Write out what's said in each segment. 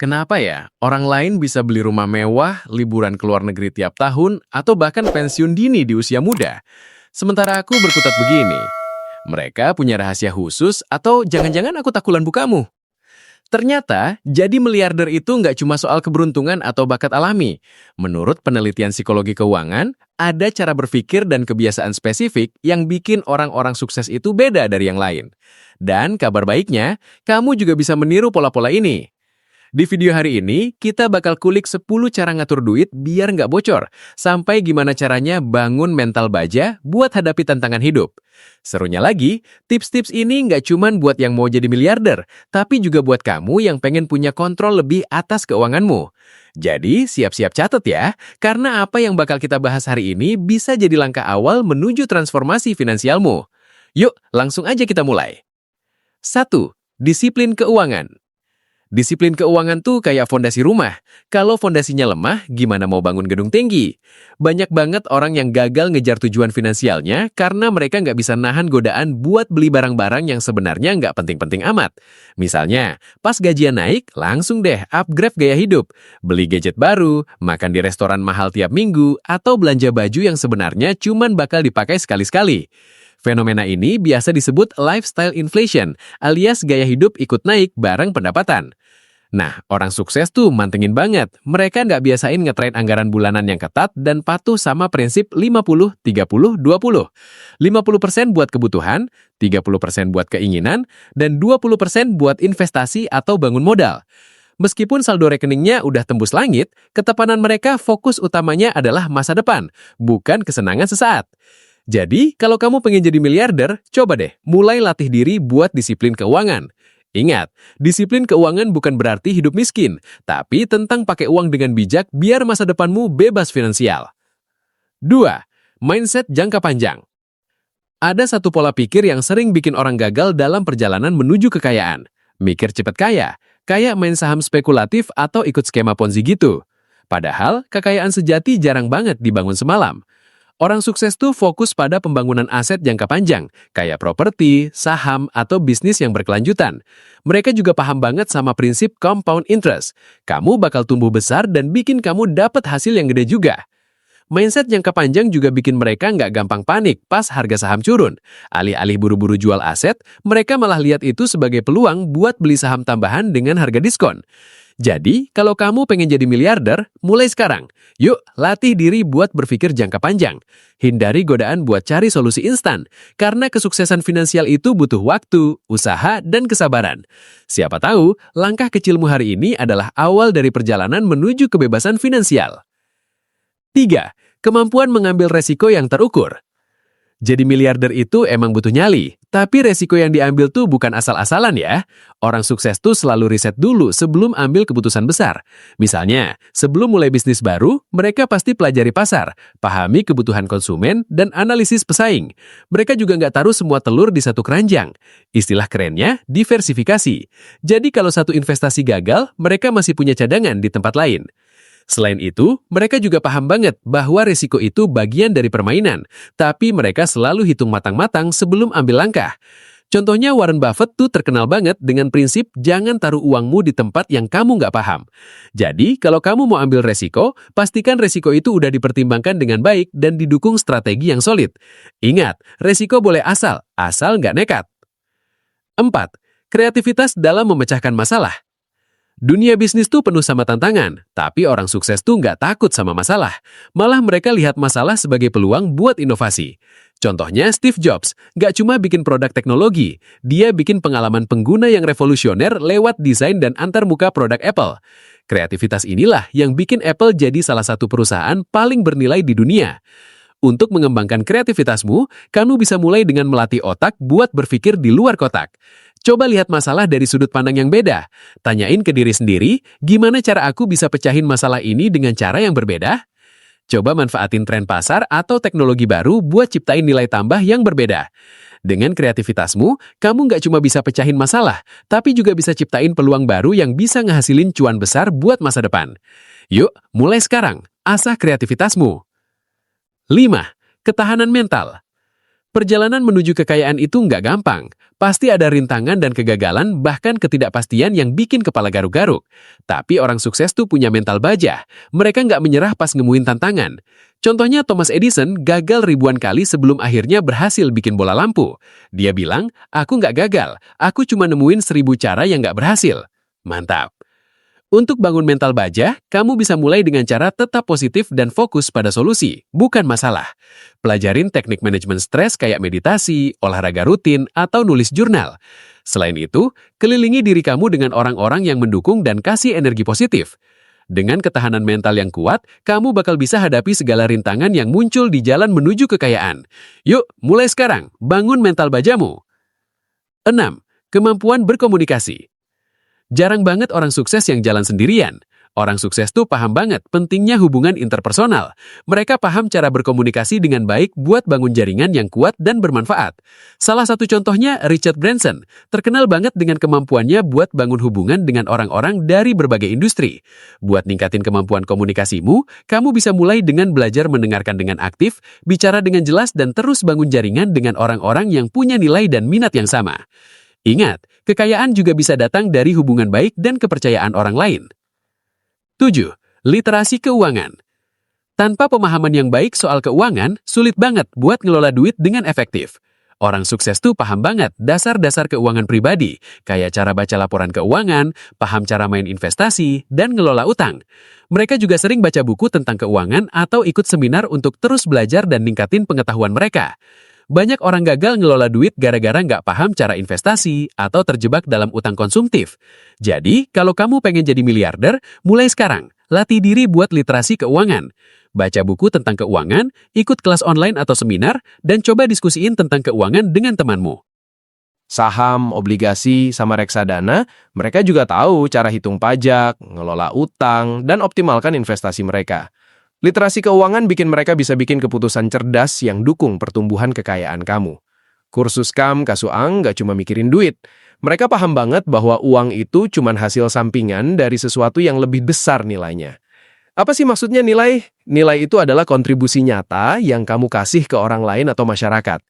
Kenapa ya orang lain bisa beli rumah mewah, liburan ke luar negeri tiap tahun, atau bahkan pensiun dini di usia muda? Sementara aku berkutat begini. Mereka punya rahasia khusus atau jangan-jangan aku takulan bukamu? Ternyata, jadi miliarder itu nggak cuma soal keberuntungan atau bakat alami. Menurut penelitian psikologi keuangan, ada cara berpikir dan kebiasaan spesifik yang bikin orang-orang sukses itu beda dari yang lain. Dan kabar baiknya, kamu juga bisa meniru pola-pola ini. Di video hari ini, kita bakal kulik 10 cara ngatur duit biar nggak bocor, sampai gimana caranya bangun mental baja buat hadapi tantangan hidup. Serunya lagi, tips-tips ini nggak cuman buat yang mau jadi miliarder, tapi juga buat kamu yang pengen punya kontrol lebih atas keuanganmu. Jadi, siap-siap catat ya, karena apa yang bakal kita bahas hari ini bisa jadi langkah awal menuju transformasi finansialmu. Yuk, langsung aja kita mulai. 1. Disiplin keuangan. Disiplin keuangan tuh kayak fondasi rumah. Kalau fondasinya lemah, gimana mau bangun gedung tinggi? Banyak banget orang yang gagal ngejar tujuan finansialnya karena mereka nggak bisa nahan godaan buat beli barang-barang yang sebenarnya nggak penting-penting amat. Misalnya, pas gajian naik, langsung deh upgrade gaya hidup. Beli gadget baru, makan di restoran mahal tiap minggu, atau belanja baju yang sebenarnya cuman bakal dipakai sekali-sekali. Fenomena ini biasa disebut lifestyle inflation, alias gaya hidup ikut naik bareng pendapatan. Nah, orang sukses tuh mantengin banget. Mereka nggak biasain nge-trade anggaran bulanan yang ketat dan patuh sama prinsip 50-30-20. 50% buat kebutuhan, 30% buat keinginan, dan 20% buat investasi atau bangun modal. Meskipun saldo rekeningnya udah tembus langit, ketetapan mereka fokus utamanya adalah masa depan, bukan kesenangan sesaat. Jadi, kalau kamu pengen jadi miliarder, coba deh mulai latih diri buat disiplin keuangan. Ingat, disiplin keuangan bukan berarti hidup miskin, tapi tentang pakai uang dengan bijak biar masa depanmu bebas finansial. 2. Mindset jangka panjang. Ada satu pola pikir yang sering bikin orang gagal dalam perjalanan menuju kekayaan. Mikir cepat kaya, kayak main saham spekulatif atau ikut skema Ponzi gitu. Padahal, kekayaan sejati jarang banget dibangun semalam. Orang sukses tuh fokus pada pembangunan aset jangka panjang, kayak properti, saham, atau bisnis yang berkelanjutan. Mereka juga paham banget sama prinsip compound interest. Kamu bakal tumbuh besar dan bikin kamu dapat hasil yang gede juga. Mindset jangka panjang juga bikin mereka nggak gampang panik pas harga saham turun. Alih-alih buru-buru jual aset, mereka malah lihat itu sebagai peluang buat beli saham tambahan dengan harga diskon. Jadi, kalau kamu pengen jadi miliarder, mulai sekarang. Yuk, latih diri buat berpikir jangka panjang. Hindari godaan buat cari solusi instan, karena kesuksesan finansial itu butuh waktu, usaha, dan kesabaran. Siapa tahu, langkah kecilmu hari ini adalah awal dari perjalanan menuju kebebasan finansial. 3. Kemampuan mengambil resiko yang terukur. Jadi miliarder itu emang butuh nyali, tapi resiko yang diambil tuh bukan asal-asalan ya. Orang sukses tuh selalu riset dulu sebelum ambil keputusan besar. Misalnya, sebelum mulai bisnis baru, mereka pasti pelajari pasar, pahami kebutuhan konsumen, dan analisis pesaing. Mereka juga nggak taruh semua telur di satu keranjang. Istilah kerennya, diversifikasi. Jadi kalau satu investasi gagal, mereka masih punya cadangan di tempat lain. Selain itu, mereka juga paham banget bahwa risiko itu bagian dari permainan, tapi mereka selalu hitung matang-matang sebelum ambil langkah. Contohnya Warren Buffett tuh terkenal banget dengan prinsip jangan taruh uangmu di tempat yang kamu nggak paham. Jadi, kalau kamu mau ambil resiko, pastikan resiko itu udah dipertimbangkan dengan baik dan didukung strategi yang solid. Ingat, resiko boleh asal nggak nekat. 4. Kreativitas dalam memecahkan masalah. Dunia bisnis tuh penuh sama tantangan, tapi orang sukses tuh nggak takut sama masalah. Malah mereka lihat masalah sebagai peluang buat inovasi. Contohnya Steve Jobs, nggak cuma bikin produk teknologi, dia bikin pengalaman pengguna yang revolusioner lewat desain dan antarmuka produk Apple. Kreativitas inilah yang bikin Apple jadi salah satu perusahaan paling bernilai di dunia. Untuk mengembangkan kreativitasmu, kamu bisa mulai dengan melatih otak buat berpikir di luar kotak. Coba lihat masalah dari sudut pandang yang beda. Tanyain ke diri sendiri, gimana cara aku bisa pecahin masalah ini dengan cara yang berbeda? Coba manfaatin tren pasar atau teknologi baru buat ciptain nilai tambah yang berbeda. Dengan kreativitasmu, kamu nggak cuma bisa pecahin masalah, tapi juga bisa ciptain peluang baru yang bisa ngehasilin cuan besar buat masa depan. Yuk, mulai sekarang, asah kreativitasmu. 5. Ketahanan mental. Perjalanan menuju kekayaan itu nggak gampang. Pasti ada rintangan dan kegagalan, bahkan ketidakpastian yang bikin kepala garuk-garuk. Tapi orang sukses tuh punya mental baja. Mereka nggak menyerah pas nemuin tantangan. Contohnya Thomas Edison gagal ribuan kali sebelum akhirnya berhasil bikin bola lampu. Dia bilang, aku nggak gagal, aku cuma nemuin 1000 cara yang nggak berhasil. Mantap. Untuk bangun mental baja, kamu bisa mulai dengan cara tetap positif dan fokus pada solusi, bukan masalah. Pelajarin teknik manajemen stres kayak meditasi, olahraga rutin, atau nulis jurnal. Selain itu, kelilingi diri kamu dengan orang-orang yang mendukung dan kasih energi positif. Dengan ketahanan mental yang kuat, kamu bakal bisa hadapi segala rintangan yang muncul di jalan menuju kekayaan. Yuk, mulai sekarang, bangun mental bajamu. 6. Kemampuan berkomunikasi. Jarang banget orang sukses yang jalan sendirian. Orang sukses tuh paham banget pentingnya hubungan interpersonal. Mereka paham cara berkomunikasi dengan baik buat bangun jaringan yang kuat dan bermanfaat. Salah satu contohnya Richard Branson, terkenal banget dengan kemampuannya buat bangun hubungan dengan orang-orang dari berbagai industri. Buat ningkatin kemampuan komunikasimu, kamu bisa mulai dengan belajar mendengarkan dengan aktif, bicara dengan jelas dan terus bangun jaringan dengan orang-orang yang punya nilai dan minat yang sama. Ingat, kekayaan juga bisa datang dari hubungan baik dan kepercayaan orang lain. 7. Literasi keuangan. Tanpa pemahaman yang baik soal keuangan, sulit banget buat ngelola duit dengan efektif. Orang sukses tuh paham banget dasar-dasar keuangan pribadi, kayak cara baca laporan keuangan, paham cara main investasi, dan ngelola utang. Mereka juga sering baca buku tentang keuangan atau ikut seminar untuk terus belajar dan ningkatin pengetahuan mereka. Banyak orang gagal ngelola duit gara-gara nggak paham cara investasi atau terjebak dalam utang konsumtif. Jadi, kalau kamu pengen jadi miliarder, mulai sekarang, latih diri buat literasi keuangan. Baca buku tentang keuangan, ikut kelas online atau seminar, dan coba diskusiin tentang keuangan dengan temanmu. Saham, obligasi, sama reksadana, mereka juga tahu cara hitung pajak, ngelola utang, dan optimalkan investasi mereka. Literasi keuangan bikin mereka bisa bikin keputusan cerdas yang dukung pertumbuhan kekayaan kamu. Kursus Kam Kasuang nggak cuma mikirin duit. Mereka paham banget bahwa uang itu cuma hasil sampingan dari sesuatu yang lebih besar nilainya. Apa sih maksudnya nilai? Nilai itu adalah kontribusi nyata yang kamu kasih ke orang lain atau masyarakat.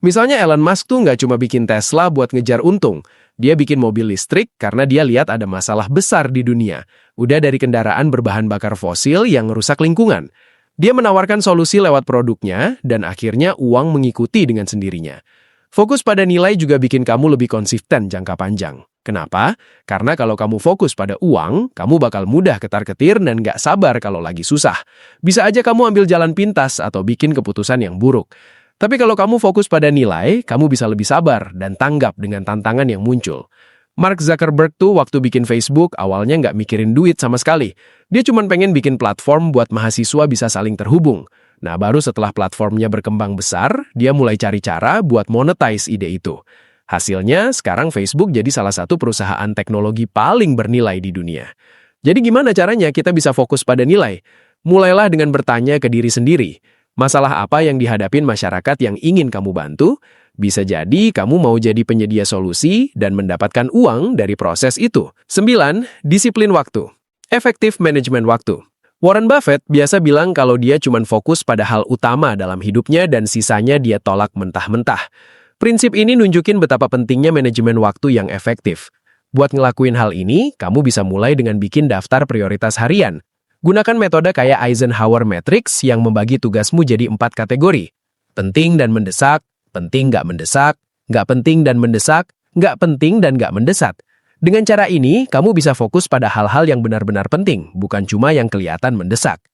Misalnya Elon Musk tuh nggak cuma bikin Tesla buat ngejar untung. Dia bikin mobil listrik karena dia lihat ada masalah besar di dunia. Udah dari kendaraan berbahan bakar fosil yang merusak lingkungan. Dia menawarkan solusi lewat produknya dan akhirnya uang mengikuti dengan sendirinya. Fokus pada nilai juga bikin kamu lebih konsisten jangka panjang. Kenapa? Karena kalau kamu fokus pada uang, kamu bakal mudah ketar-ketir dan nggak sabar kalau lagi susah. Bisa aja kamu ambil jalan pintas atau bikin keputusan yang buruk. Tapi kalau kamu fokus pada nilai, kamu bisa lebih sabar dan tanggap dengan tantangan yang muncul. Mark Zuckerberg tuh waktu bikin Facebook awalnya nggak mikirin duit sama sekali. Dia cuma pengen bikin platform buat mahasiswa bisa saling terhubung. Nah, baru setelah platformnya berkembang besar, dia mulai cari cara buat monetize ide itu. Hasilnya, sekarang Facebook jadi salah satu perusahaan teknologi paling bernilai di dunia. Jadi gimana caranya kita bisa fokus pada nilai? Mulailah dengan bertanya ke diri sendiri. Masalah apa yang dihadapin masyarakat yang ingin kamu bantu? Bisa jadi kamu mau jadi penyedia solusi dan mendapatkan uang dari proses itu. 9. Disiplin waktu. Efektif manajemen waktu. Warren Buffett biasa bilang kalau dia cuma fokus pada hal utama dalam hidupnya dan sisanya dia tolak mentah-mentah. Prinsip ini nunjukin betapa pentingnya manajemen waktu yang efektif. Buat ngelakuin hal ini, kamu bisa mulai dengan bikin daftar prioritas harian. Gunakan metode kayak Eisenhower Matrix yang membagi tugasmu jadi 4 kategori. Penting dan mendesak, penting nggak mendesak, nggak penting dan mendesak, nggak penting dan nggak mendesak. Dengan cara ini, kamu bisa fokus pada hal-hal yang benar-benar penting, bukan cuma yang kelihatan mendesak.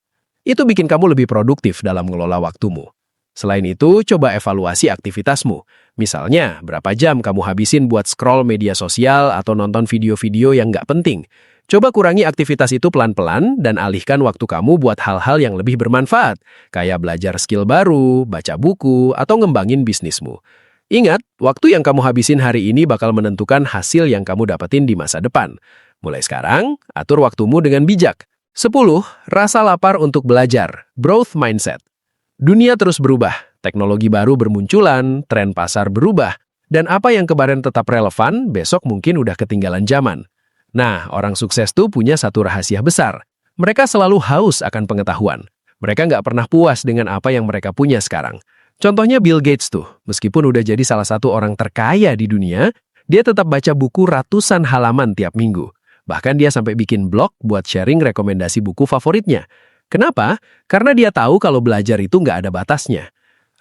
Itu bikin kamu lebih produktif dalam mengelola waktumu. Selain itu, coba evaluasi aktivitasmu. Misalnya, berapa jam kamu habisin buat scroll media sosial atau nonton video-video yang nggak penting. Coba kurangi aktivitas itu pelan-pelan dan alihkan waktu kamu buat hal-hal yang lebih bermanfaat, kayak belajar skill baru, baca buku, atau ngembangin bisnismu. Ingat, waktu yang kamu habisin hari ini bakal menentukan hasil yang kamu dapetin di masa depan. Mulai sekarang, atur waktumu dengan bijak. 10. Rasa lapar untuk belajar. Growth mindset. Dunia terus berubah, teknologi baru bermunculan, tren pasar berubah, dan apa yang kemarin tetap relevan, besok mungkin udah ketinggalan zaman. Nah, orang sukses tuh punya satu rahasia besar. Mereka selalu haus akan pengetahuan. Mereka nggak pernah puas dengan apa yang mereka punya sekarang. Contohnya Bill Gates tuh, meskipun udah jadi salah satu orang terkaya di dunia, dia tetap baca buku ratusan halaman tiap minggu. Bahkan dia sampai bikin blog buat sharing rekomendasi buku favoritnya. Kenapa? Karena dia tahu kalau belajar itu nggak ada batasnya.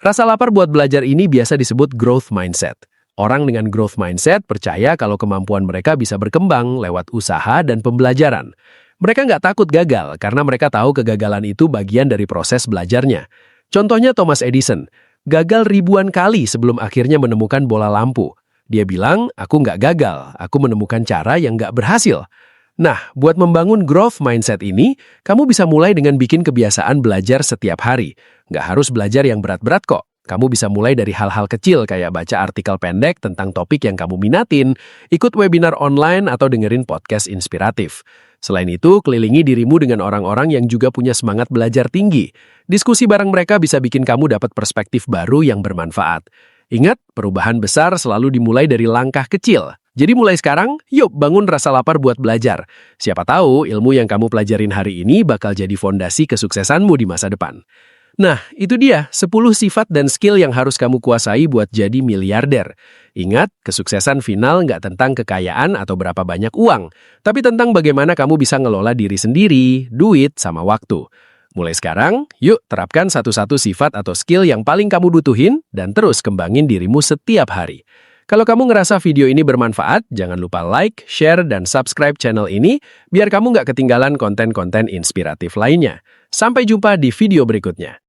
Rasa lapar buat belajar ini biasa disebut growth mindset. Orang dengan growth mindset percaya kalau kemampuan mereka bisa berkembang lewat usaha dan pembelajaran. Mereka nggak takut gagal karena mereka tahu kegagalan itu bagian dari proses belajarnya. Contohnya Thomas Edison, gagal ribuan kali sebelum akhirnya menemukan bola lampu. Dia bilang, aku nggak gagal, aku menemukan cara yang nggak berhasil. Nah, buat membangun growth mindset ini, kamu bisa mulai dengan bikin kebiasaan belajar setiap hari. Nggak harus belajar yang berat-berat kok. Kamu bisa mulai dari hal-hal kecil kayak baca artikel pendek tentang topik yang kamu minatin, ikut webinar online atau dengerin podcast inspiratif. Selain itu, kelilingi dirimu dengan orang-orang yang juga punya semangat belajar tinggi. Diskusi bareng mereka bisa bikin kamu dapat perspektif baru yang bermanfaat. Ingat, perubahan besar selalu dimulai dari langkah kecil. Jadi mulai sekarang, yuk bangun rasa lapar buat belajar. Siapa tahu ilmu yang kamu pelajarin hari ini bakal jadi fondasi kesuksesanmu di masa depan. Nah, itu dia 10 sifat dan skill yang harus kamu kuasai buat jadi miliarder. Ingat, kesuksesan final nggak tentang kekayaan atau berapa banyak uang, tapi tentang bagaimana kamu bisa ngelola diri sendiri, duit, sama waktu. Mulai sekarang, yuk terapkan satu-satu sifat atau skill yang paling kamu butuhin dan terus kembangin dirimu setiap hari. Kalau kamu ngerasa video ini bermanfaat, jangan lupa like, share, dan subscribe channel ini biar kamu nggak ketinggalan konten-konten inspiratif lainnya. Sampai jumpa di video berikutnya.